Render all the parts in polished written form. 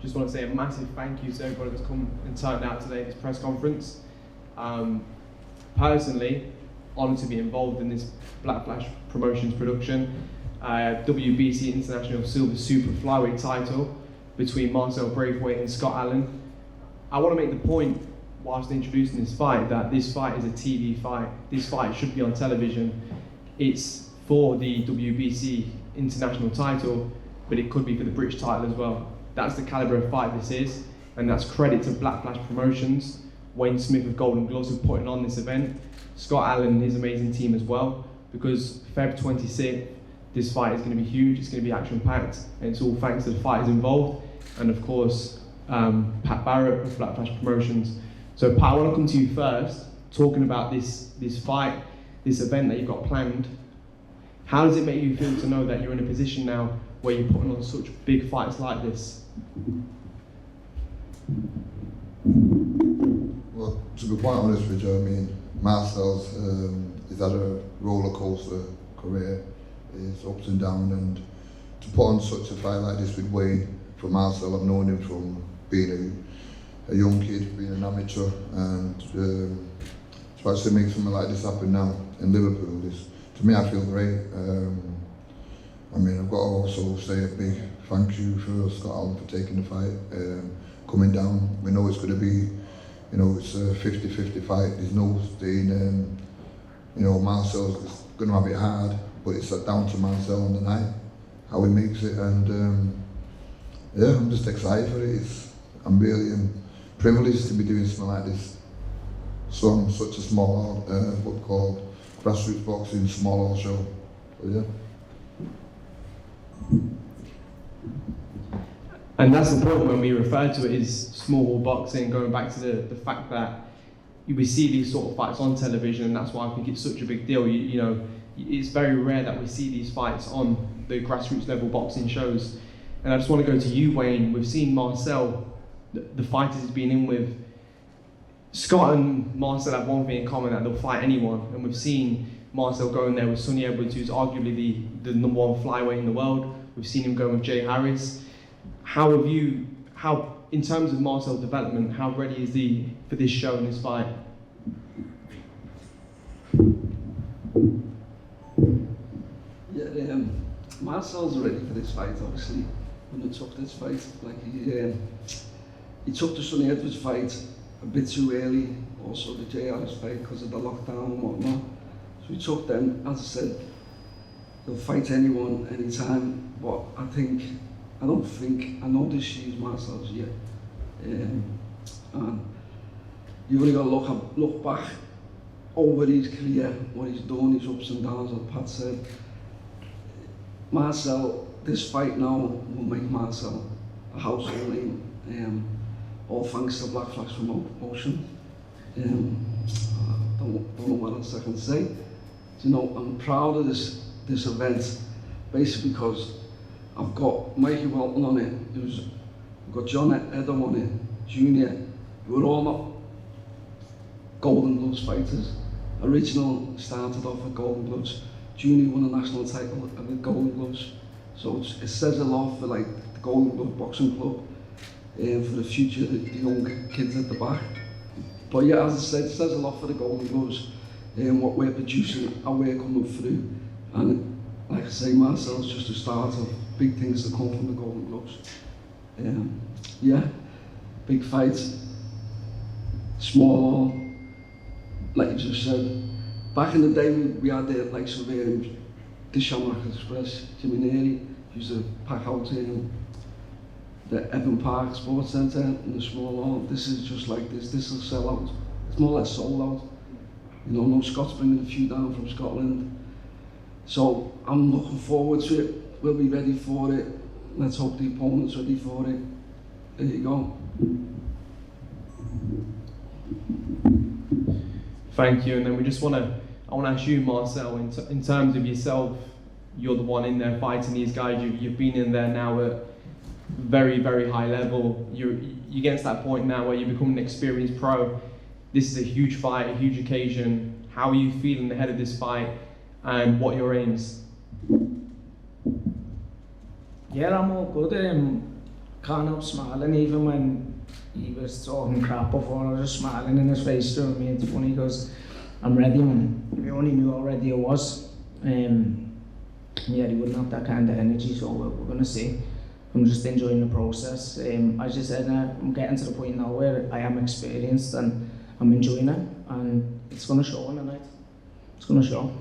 just want to say a massive thank you to everybody that's come and turned out today at this press conference. Personally, honoured to be involved in this Black Flash Promotions production. WBC International Silver Super Flyweight title between Marcel Braithwaite and Scott Allan. I want to make the point, whilst introducing this fight, that this fight is a TV fight. This fight should be on television. It's for the WBC International title, but it could be for the British title as well. That's the calibre of fight this is, and that's credit to Black Flash Promotions, Wayne Smith of Golden Gloves for putting on this event, Scott Allan and his amazing team as well, because Feb 26th, this fight is going to be huge, it's going to be action-packed, and it's all thanks to the fighters involved, and of course, Pat Barrett of Black Flash Promotions. So Pat, I want to come to you first, talking about this fight, this event that you've got planned. How does it make you feel to know that you're in a position now where you're putting on such big fights like this? Well, to be quite honest with you, I mean, Marcel's he's had a roller coaster career, his ups and downs, and to put on such a fight like this with Wayne, for Marcel, I've known him from being a young kid, being an amateur, and to actually make something like this happen now in Liverpool is, to me, I feel great. I mean, I've got to also say a big thank you for Scott Allan for taking the fight, coming down. We know it's going to be, you know, it's a 50-50 fight. There's no staying, you know, Marcel's going to have it hard, but it's down to Marcel on the night, how he makes it, and yeah, I'm just excited for it. I'm really privileged to be doing something like this. So I'm such a small, what called grassroots boxing, small hall show. So yeah. And that's the point when we refer to it as small hall boxing, going back to the fact that we see these sort of fights on television, and that's why I think it's such a big deal. You know, it's very rare that we see these fights on the grassroots level boxing shows. And I just want to go to you, Wayne. We've seen Marcel, the fighters he's been in with. Scott and Marcel have one thing in common, that they'll fight anyone. And we've seen Marcel go in there with Sonny Edwards, who's arguably the #1 flyweight in the world. We've seen him go with Jay Harris. In terms of Marcel's development, how ready is he for this show and this fight? Yeah, Marcel's ready for this fight, obviously. When he took this fight, like he took the Sonny Edwards fight a bit too early, also the Jay Harris fight because of the lockdown and whatnot. So he took them, as I said, he'll fight anyone, anytime, but I know this year's Marcel's year. And you've only got to look back over his career, what he's done, his ups and downs, as Pat said. Marcel, this fight now will make Marcel a household name, all thanks to Black Flash Promotion. I don't know what else I can say. You know, I'm proud of this event, basically because I've got Mikey Welton on it, I've got John Edom on it, Junior, who are all not Golden Gloves fighters. Original started off with Golden Gloves. Junior won a national title with Golden Gloves. So it says a lot for like the Golden Glove Boxing Club, for the future, the young kids at the back. But yeah, as I said, it says a lot for the Golden Gloves, what we're producing, how we're coming through. And like I say, Marcel's just a start of big things that come from the Golden Gloves. Yeah, big fights, small hall, like you just said. Back in the day, we had the likes of the Shamrock Express, Jimmy Neary, used to pack out the Evan Park Sports Centre in the small hall. This is just like this will sell out. It's more or less sold out. You know, no Scott's bringing a few down from Scotland. So I'm looking forward to it. We'll be ready for it. Let's hope the opponent's ready for it. There you go. Thank you. And then I want to ask you, Marcel, in terms of yourself, you're the one in there fighting these guys. You've been in there now at very, very high level. You get to that point now where you become an experienced pro. This is a huge fight, a huge occasion. How are you feeling ahead of this fight, and what are your aims? Yeah, I'm all good. can't help smiling even when he was talking crap before. I was just smiling in his face. You know what I mean? It's funny because I'm ready, man. If you only knew how ready I was, yeah, he wouldn't have that kind of energy. So we're gonna see. I'm just enjoying the process. As you said, I'm getting to the point now where I am experienced and I'm enjoying it, and it's gonna show on the night. It's gonna show.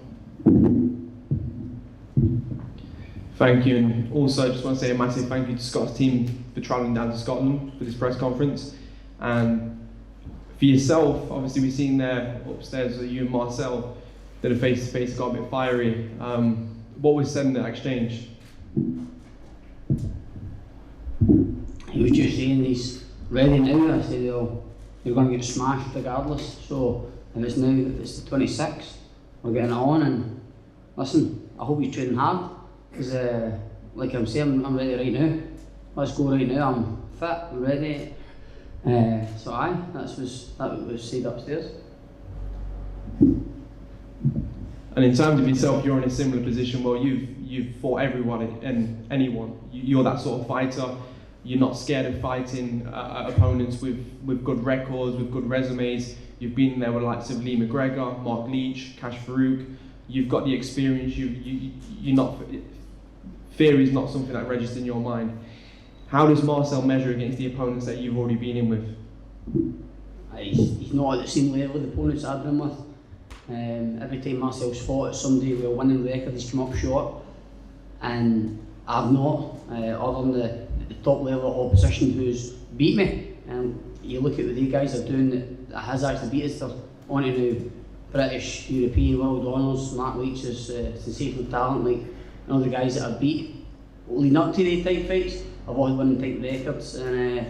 Thank you, and also I just want to say a massive thank you to Scott's team for travelling down to Scotland for this press conference. And for yourself, obviously we've seen there upstairs you and Marcel did a face-to-face, got a bit fiery. What was said in that exchange? He was just saying he's ready now. I said, oh, you're going to get smashed regardless. So, and it's now, it's the 26th, we're getting it on, and listen, I hope he's training hard, because like I'm saying, I'm ready right now. Let's go right now, I'm fit, I'm ready. So aye, that was said upstairs. And in terms of yourself, you're in a similar position where you've fought everyone and anyone. You're that sort of fighter. You're not scared of fighting opponents with good records, with good resumes. You've been there with the likes of Lee McGregor, Mark Leach, Cash Farouk. You've got the experience. You're not. Fear is not something that registers in your mind. How does Marcel measure against the opponents that you've already been in with? He's not at the same level of the opponents I've been with. Every time Marcel's fought somebody with a winning record, he's come up short, and I've not, other than the top level opposition who's beat me. And you look at what these guys are doing that has actually beat us. They're on to now British, European, world honours. Mark Leach is sensational talent, like, and all the guys that are beat leading up to the type fights have all winning type records, and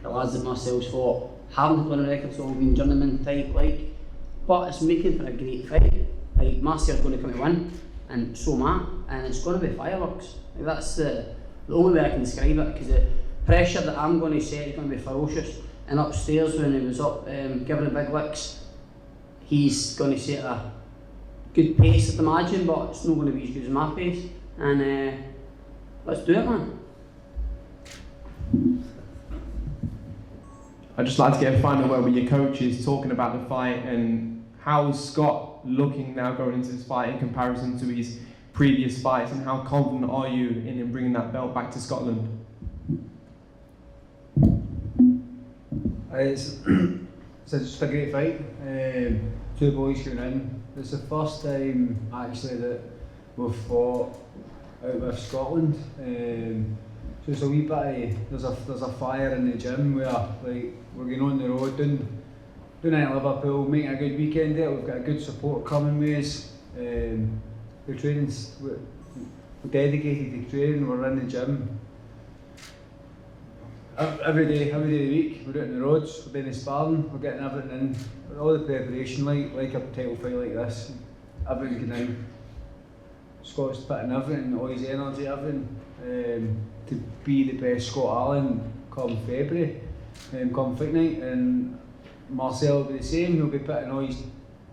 the lads that Marcel's fought haven't won records, all been journeyman type like. But it's making for a great fight. Like, Marcel's going to come to win, and so am I, and it's going to be fireworks. Like, that's the only way I can describe it, because the pressure that I'm going to set is going to be ferocious. And upstairs when he was up giving the big licks, he's going to set a good pace, I'd imagine, but it's not going to be as good as my pace. And let's do it, man. I'd just like to get a final word with your coaches, talking about the fight and how's Scott looking now going into this fight in comparison to his previous fights, and how confident are you in him bringing that belt back to Scotland? It's just a great fight. Two boys going in. It's the first time actually that we've fought out with Scotland. So it's a wee bit of, there's a fire in the gym where, like, we're going on the road doing it in Liverpool, making a good weekend there. We've got a good support coming with us. The training's, we're dedicated to training. We're in the gym every day of the week. We're out on the roads, we're doing the sparring, we're getting everything in, all the preparation like a title fight like this. Everything going in. Scott's putting everything, all his energy, everything, to be the best Scott Allan come February, come fight night. And Marcel will be the same. He'll be putting all his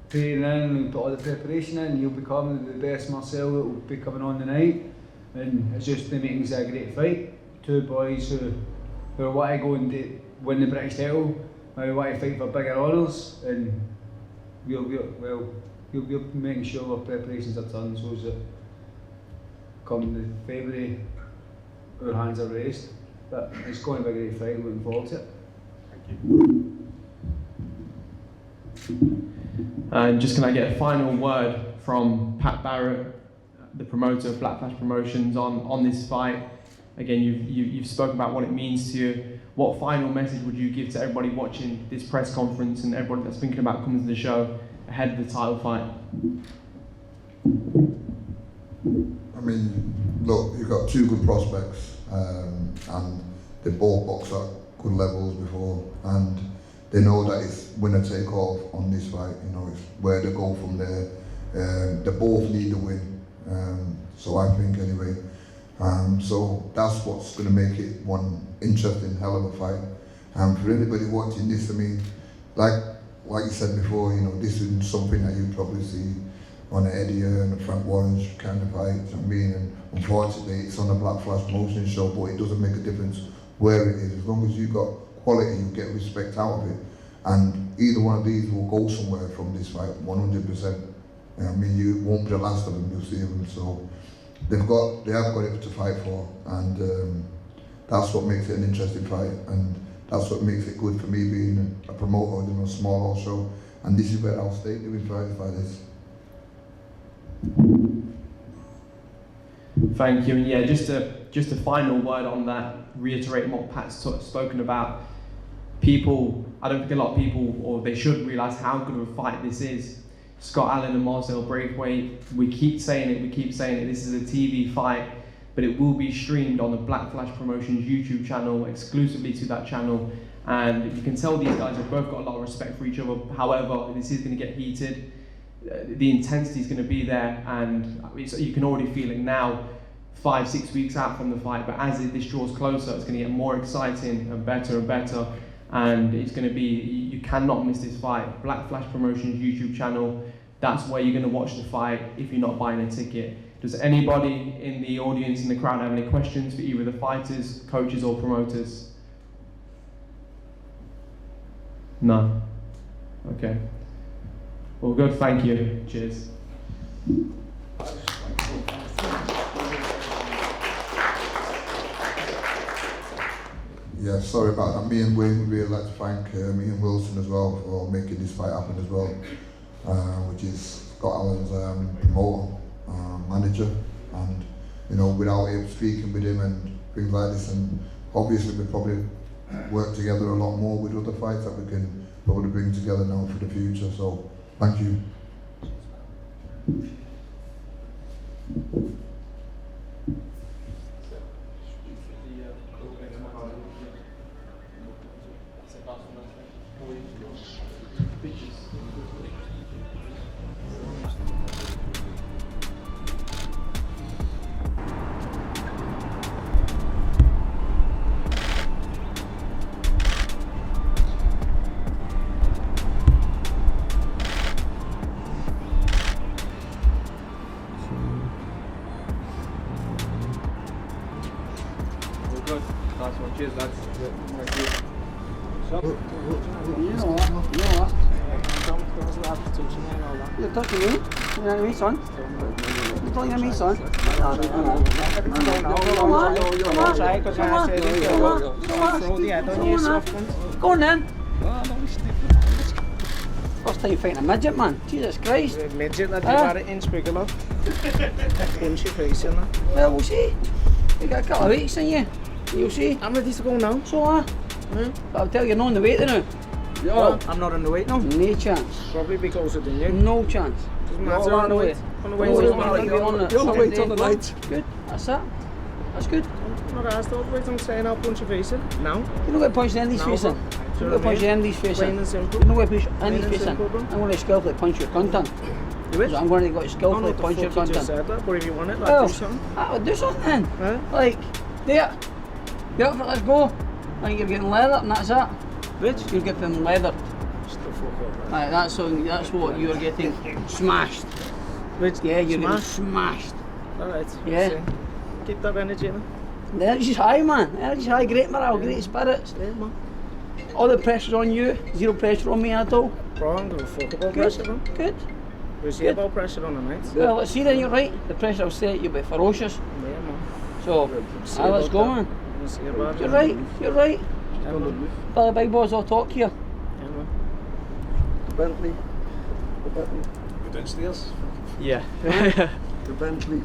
training in, he'll put all the preparation in, he'll become the best Marcel that will be coming on the night. And it's just to make things a great fight. Two boys who want to go and win the British title, maybe want to fight for bigger honours, and we'll be making sure our preparations are done so that come the February our hands are raised. But it's going to be a great fight, looking forward to it. Thank you. And just can I get a final word from Pat Barrett, the promoter of Black Flash Promotions, on this fight? Again, you've spoken about what it means to you. What final message would you give to everybody watching this press conference and everybody that's thinking about coming to the show ahead of the title fight? I mean, look, you've got two good prospects, and they both box at good levels before, and they know that it's winner take all on this fight. You know, it's where they go from there. They both need the win, so I think anyway. So that's what's going to make it one interesting, hell of a fight. For anybody watching this, I mean, like you said before, you know, this is something that you probably see on the Eddie and the Frank Warren's kind of fights. I mean, and unfortunately, it's on the Black Flash Promotion show, but it doesn't make a difference where it is. As long as you've got quality, you get respect out of it. And either one of these will go somewhere from this fight, 100%. I mean, you won't be the last of them, you'll see them. So they have got it to fight for, and that's what makes it an interesting fight, and that's what makes it good for me being a promoter in a small show. And this is where I'll stay doing fights like this. Thank you. And yeah, just a final word on that, reiterating what Pat's spoken about. People, I don't think a lot of people, or they should realise how good of a fight this is. Scott Allan and Marcel Braithwaite, we keep saying it, this is a TV fight, but it will be streamed on the Black Flash Promotions YouTube channel, exclusively to that channel. And you can tell these guys have both got a lot of respect for each other. However, this is going to get heated. The intensity is going to be there, and you can already feel it now, 5-6 weeks out from the fight. But as this draws closer, it's going to get more exciting and better. And it's going to be, you cannot miss this fight. Black Flash Promotions YouTube channel, that's where you're going to watch the fight if you're not buying a ticket. Does anybody in the audience, in the crowd, have any questions for either the fighters, coaches or promoters? No? Okay. Well, good, thank you. Cheers. Yeah, sorry about that. Me and Wayne would really like to thank me and Wilson as well for making this fight happen as well, which is Scott Allan's promoter, manager, and you know, without him speaking with him and things like this, and obviously we probably work together a lot more with other fights that we can probably bring together now for the future. So thank you. Nice one, cheers lads. You know what? You're touching me. You know what I mean, son? You're talking to me, son? Go on then. First time fighting a midget, man. Jesus Christ. Midget that you had it in Spigalow. Punch your face in that. Well, we'll see. You got a couple of weeks in you. You'll see. I'm ready to go now. So, but I'll tell you, you're not on the weight now. Well, I'm not on the weight now. No chance. Probably because of the new. No chance. Doesn't matter on the weight. On the weight. You're on the weight on the night. Good. That's that. That's good. I'm not asked all the weight. I'm saying I'll punch your face in. Now. You're not going to punch Andy's face in. You're not going to punch Andy's face in. Plain and simple. You're not going to punch Andy's face in. simple, bro. I'm going to skillfully punch your cunt in. You will? So I'm going to go skillfully punch your You cunt just in. said that, but if you want it, like, Well, do something. I would do something then. Huh? Like, there. Get up for it, let's go. I think you're getting leather and that's it. Which? You're getting leather. Just the fuck up, Right, that's what you're getting smashed. Which? Yeah, you're getting Smashed? smashed. Alright. Yeah. See. Keep that energy in. The energy's high, man. The energy's high, great morale, great spirits. Yeah, man. All the pressure's on you, zero pressure on me at all. Bro, I don't give a fuck about Good, pressure, man. good. We'll see Good. about pressure on the night. Well, let's see then, you're right. The pressure will say you'll be ferocious. Yeah, man. So, See let's about go, that. man. We'll see about You're it. right, you're right. Yeah, man. Billy Big Boys, I'll talk to you. Yeah, man. The Bentley. The Bentley. Go downstairs. Yeah. The Bentley.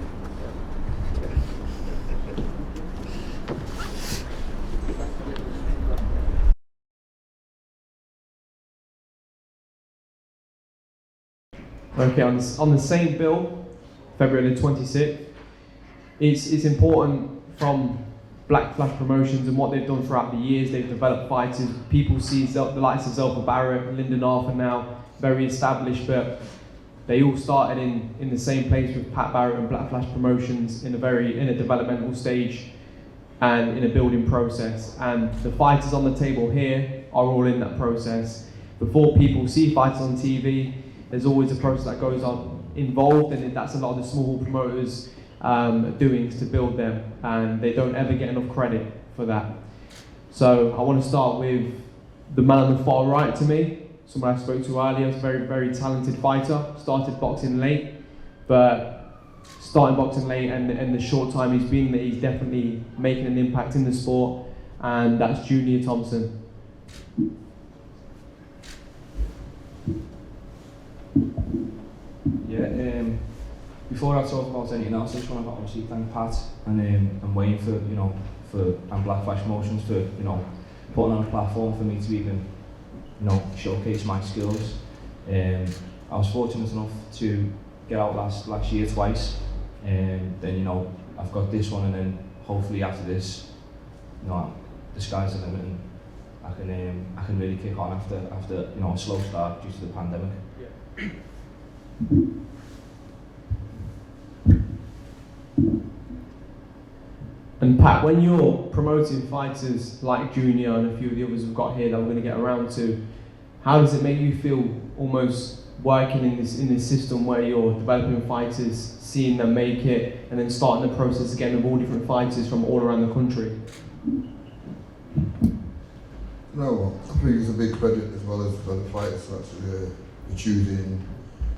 Okay, on the same bill, February the 26th, it's important from Black Flash Promotions and what they've done throughout the years. They've developed fighters. People see the likes of Zelfa Barrett, Lyndon Arthur now, very established, but they all started in the same place with Pat Barrett and Black Flash Promotions in a developmental stage and in a building process. And the fighters on the table here are all in that process. Before people see fighters on TV, there's always a process that goes on involved, and that's a lot of the small promoters doings to build them, and they don't ever get enough credit for that. So I want to start with the man on the far right to me, someone I spoke to earlier, very, very talented fighter, started boxing late, but starting boxing late and the short time he's been there, he's definitely making an impact in the sport, and that's Junior Thompson. Yeah, before I talk about anything else, I just want to obviously thank Pat and Wayne for, and Black Flash Motions for, putting on a platform for me to even, showcase my skills. I was fortunate enough to get out last year twice, and then, I've got this one, and then hopefully after this, the sky's the limit, and I can really kick on after a slow start due to the pandemic. Yeah. And Pat, when you're promoting fighters like Junior and a few of the others we've got here that we're going to get around to, how does it make you feel almost working in this system where you're developing fighters, seeing them make it, and then starting the process again of all different fighters from all around the country? No, I think it's a big credit as well as for the fighters to actually choosing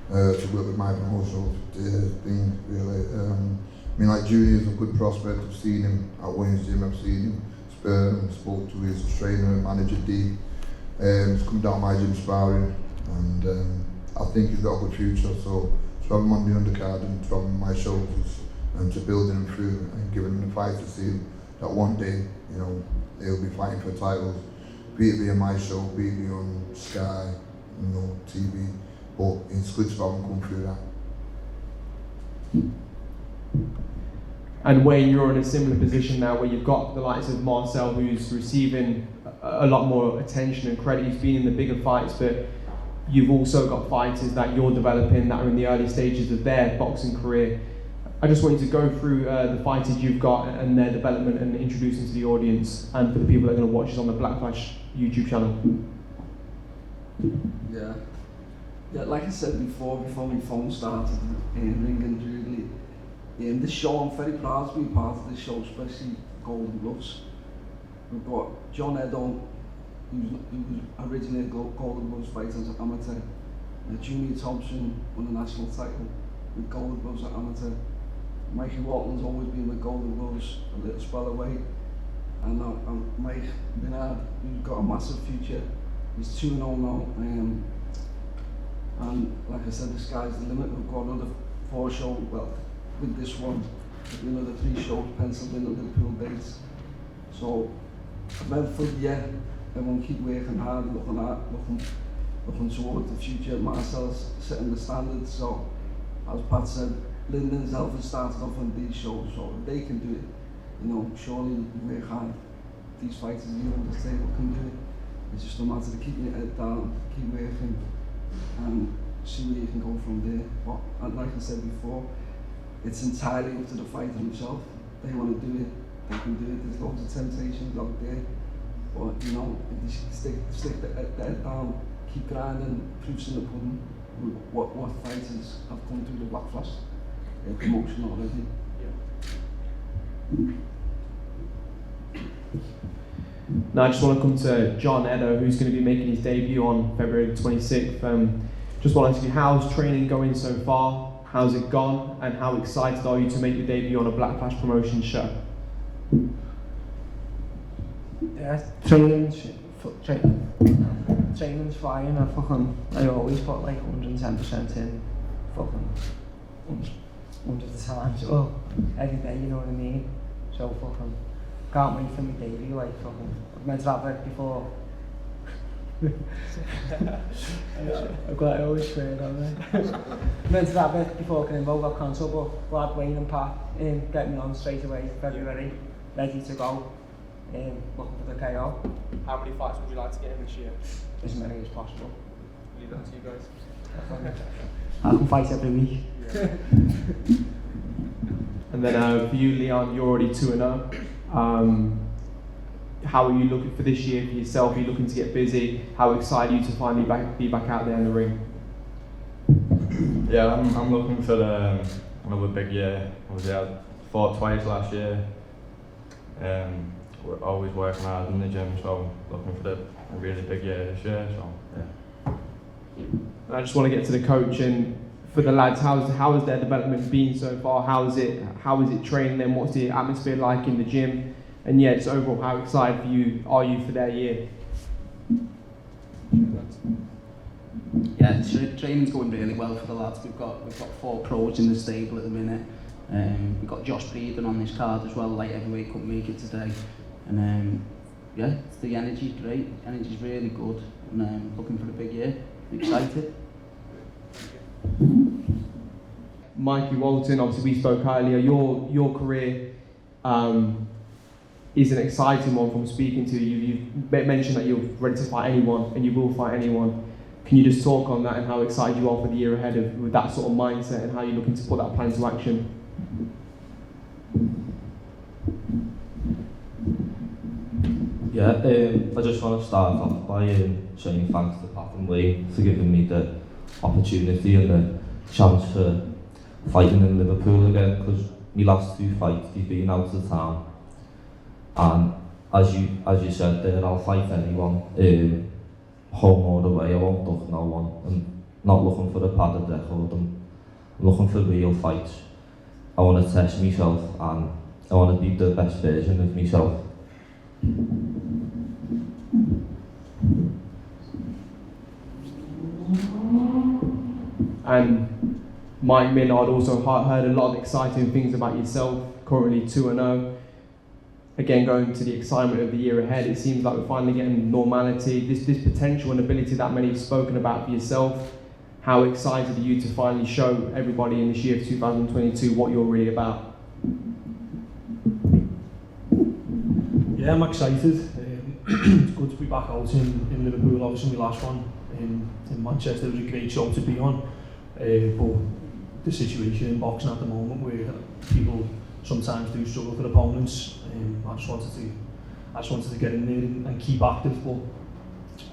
to work with my promotional thing, really. I mean, like Junior's a good prospect. I've seen him at Wayne's gym, I've seen him spur and spoke to his trainer and manager D. He's come down my gym sparring, and I think he's got a good future. So to have him on the undercard and to have him on my shoulders and to building him through and giving him the fight to see him that one day, he'll be fighting for titles, be it on my show, be it on Sky, TV. But it's good to have him come through that. And Wayne, you're in a similar position now where you've got the likes of Marcel, who's receiving a lot more attention and credit. He's been in the bigger fights, but you've also got fighters that you're developing that are in the early stages of their boxing career. I just want you to go through the fighters you've got and their development and introduce them to the audience and for the people that are going to watch us on the Black Flash YouTube channel. Yeah, like I said before my phone started ringing really. This show, I'm very proud to be part of this show, especially Golden Gloves. We've got John Edo, who was originally a Golden Gloves fighter as an amateur. Junior Thompson won a national title with Golden Gloves at amateur. Mikey Walton's always been with Golden Gloves, a little spell away. And Mike Bernard, who's got a massive future. He's 2-0 now. And like I said, the sky's the limit. We've got another 4 shows, well, with this one, another 3 shows penciled in at Liverpool dates. So, eventful year, everyone keep working hard, looking towards the future. Marcel's setting the standards, so as Pat said, Lyndon himself has started off on these shows, so if they can do it, surely work hard. These fighters here on the table can do it. It's just a matter of keeping your head down, keep working, and see where you can go from there. But like I said before, it's entirely up to the fighter himself. They want to do it, they can do it. There's loads of temptations out there. But if you stick the head down, keep grinding, proofs in the pudding, what fighters have come through the Black Flash promotion already. Now I just want to come to John Edo, who's going to be making his debut on February 26th. Just want to ask you, how's training going so far? How's it gone? And how excited are you to make your debut on a Black Flash Promotions show? Yeah, training's fine. I always put like 110% in, 100 times. Well, every day, you know what I mean? So can't wait for my debut. I've meant to have it before. I always swear, don't I? Meant to have it before Canimbo got cancelled, but glad Wayne and Pat get me on straight away, February, ready to go. Looking for the KO. How many fights would you like to get in this year? As many as possible. Leave that to you guys. I can fight every week. Yeah. And then for you, Leon, you're already 2-0. How are you looking for this year for yourself? Are you looking to get busy? How excited are you to finally be back out there in the ring? Yeah, I'm looking for another big year. Obviously, I fought twice last year. we're always working hard in the gym, so looking for a really big year this year. So yeah. I just want to get to the coach, and for the lads, how has their development been so far? How is it training them? What's the atmosphere like in the gym? And yeah, just overall, how excited are you for their year? Yeah, training's going really well for the lads. We've got 4 pros in the stable at the minute. We've got Josh Breeden on this card as well, light heavyweight, couldn't make it today. And yeah, the energy's great, energy's really good, and looking for a big year, excited. Mikey Walton, obviously we spoke earlier, your career is an exciting one from speaking to you. You've mentioned that you're ready to fight anyone, and you will fight anyone. Can you just talk on that and how excited you are for the year ahead with that sort of mindset, and how you're looking to put that plan into action? Yeah, I just want to start off by saying thanks to Pat and Wayne for giving me the opportunity and the chance for fighting in Liverpool again, because my last 2 fights he's been out of town, and as you said there, I'll fight anyone, home or away. I won't duck no one. I'm not looking for a padded record, I'm looking for real fights. I want to test myself, and I want to be the best version of myself. And Mike Millard also heard a lot of exciting things about yourself, currently 2-0. Again, going to the excitement of the year ahead, it seems like we're finally getting normality, this potential and ability that many have spoken about for yourself. How excited are you to finally show everybody in this year of 2022 what you're really about? Yeah, I'm excited. It's good to be back out in Liverpool. Obviously my last one in Manchester was a great show to be on. But the situation in boxing at the moment, where people sometimes do struggle for opponents, I just wanted to get in there and keep active. But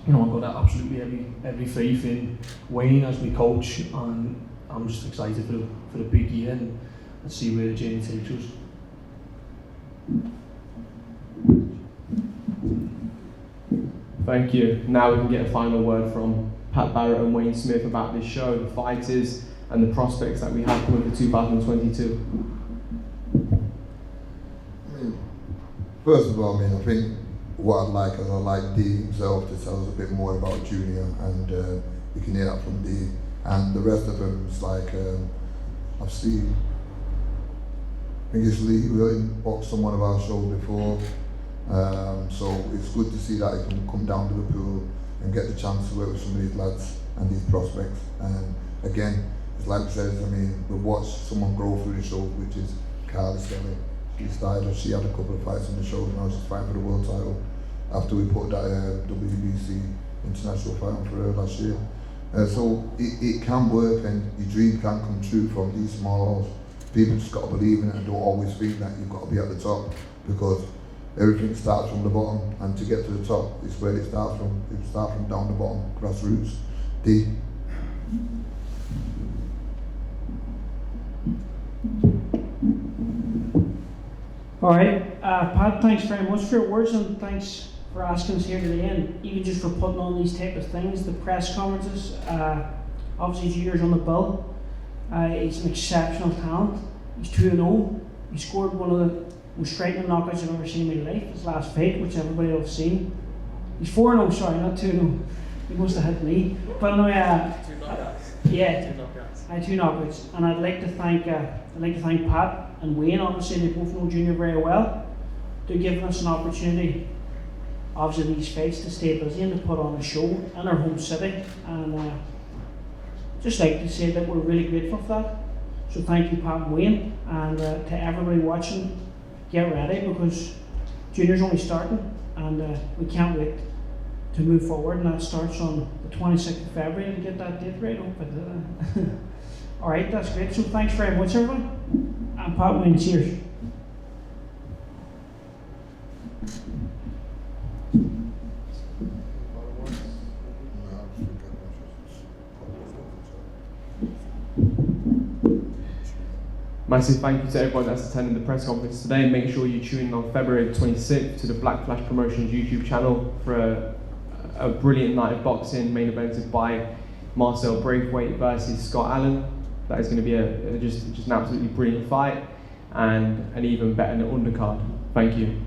you know, I've got absolutely every faith in Wayne as my coach, and I'm just excited for a big year and see where the journey takes us. Thank you. Now we can get a final word from Pat Barrett and Wayne Smith about this show, the fighters, and the prospects that we have coming for 2022. First of all, I think what I'd like is I'd like D himself to tell us a bit more about Junior, and you can hear that from D. And the rest of them is like, I've seen, I think it's Lee really boxed on one of our shows before. So it's good to see that he can come down to Liverpool and get the chance to work with some of these lads and these prospects. And again, it's like we said, we've watched someone grow through the show, which is Carly Skelly. She had a couple of fights on the show, and now she's fighting for the world title after we put that WBC International fight on for her last year. So it can work, and your dream can come true from these small halls. People just got to believe in it and don't always think that you've got to be at the top, because everything starts from the bottom, and to get to the top is where it starts from. It starts from down the bottom, grassroots. D. All right, Pat, thanks very much for your words, and thanks for asking us here today, and even just for putting on these type of things, the press conferences. Obviously, Junior's on the bill. He's an exceptional talent. He's 2-0. He scored one of the most striking knockouts I've ever seen in my life, his last fight, which everybody will have seen. He's 4-0, sorry, not 2-0. He must have hit me. But no, yeah. 2 knockouts. Yeah. 2 knockouts. I had 2 knockouts, and I'd like to thank Pat and Wayne. Obviously, they both know Junior very well. They're giving us an opportunity, obviously, these fights to stay busy and to put on a show in our home city. And just like to say that we're really grateful for that. So thank you, Pat and Wayne, and to everybody watching, get ready, because Junior's only starting, and we can't wait to move forward, and that starts on the 26th of February, and get that date right up. All right, that's great. So thanks very much, everyone. And Pat, Wayne, cheers. Massive thank you to everyone that's attending the press conference today. Make sure you tune in on February 26th to the Black Flash Promotions YouTube channel for a brilliant night of boxing, main evented by Marcel Braithwaite versus Scott Allan. That is going to be just an absolutely brilliant fight and an even better undercard. Thank you.